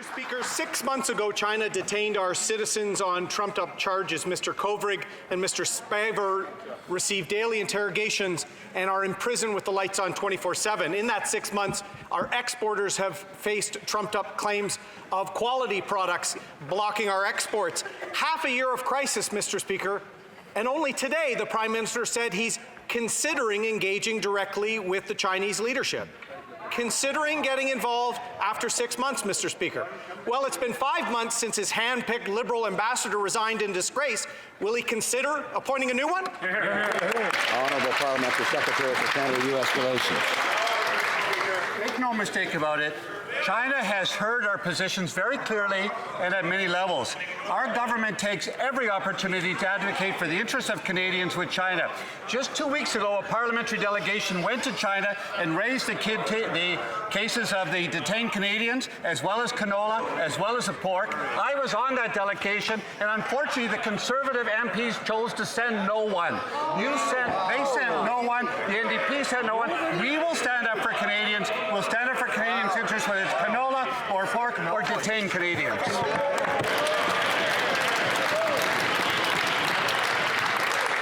Speaker, 6 months ago, China detained our citizens on trumped-up charges. Mr. Kovrig and Mr. Spaver received daily interrogations and are in prison with the lights on 24/7. In that 6 months, our exporters have faced trumped-up claims of quality products blocking our exports. Half a year of crisis, Mr. Speaker, and only today the Prime Minister said he's considering engaging directly with the Chinese leadership. Considering getting involved after 6 months, Mr. Speaker. Well, it's been 5 months since his hand-picked Liberal ambassador resigned in disgrace. Will he consider appointing a new one? Honourable Parliamentary Secretary for Canada-U.S. Relations. Make no mistake about it, China has heard our positions very clearly and at many levels. Our government takes every opportunity to advocate for the interests of Canadians with China. Just 2 weeks ago, a parliamentary delegation went to China and raised the cases of the detained Canadians, as well as canola, as well as the pork. I was on that delegation, and unfortunately, the Conservative MPs chose to send no one. They sent no one. The NDP sent no one. We will stand up for Canadians. We'll stand up for Canadians' interests, whether it's canola or pork or detained Canadians.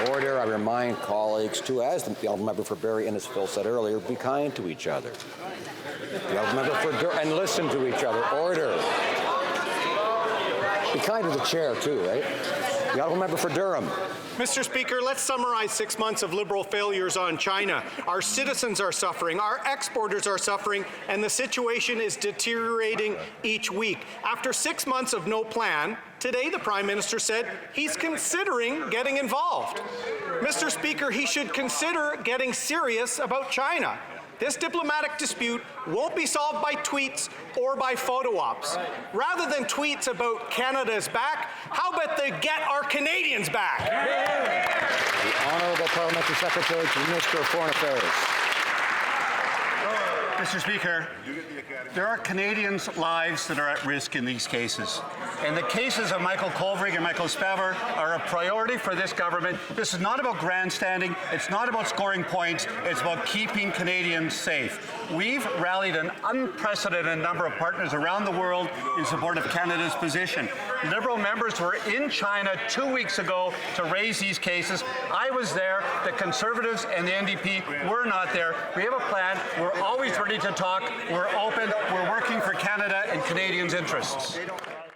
Order. I remind colleagues to, as the Honourable Member for Barrie Innisfil said earlier, be kind to each other. The Honourable Member for Durham, and listen to each other. Order. Be kind to the chair too, right? The Honourable Member for Durham. Mr. Speaker, let's summarize 6 months of Liberal failures on China. Our citizens are suffering, our exporters are suffering, and the situation is deteriorating each week. After 6 months of no plan, today the Prime Minister said he's considering getting involved. Mr. Speaker, he should consider getting serious about China. This diplomatic dispute won't be solved by tweets or by photo ops. Rather than tweets about Canada's back, how about they get our Canadians back? The Honourable Parliamentary Secretary to the Minister of Foreign Affairs. Mr. Speaker, there are Canadians' lives that are at risk in these cases. And the cases of Michael Kovrig and Michael Spaver are a priority for this government. This is not about grandstanding. It's not about scoring points. It's about keeping Canadians safe. We've rallied an unprecedented number of partners around the world in support of Canada's position. Liberal members were in China 2 weeks ago to raise these cases. I was there. The Conservatives and the NDP were not there. We have a plan. We're always ready to talk. We're open. We're working for Canada and Canadians' interests.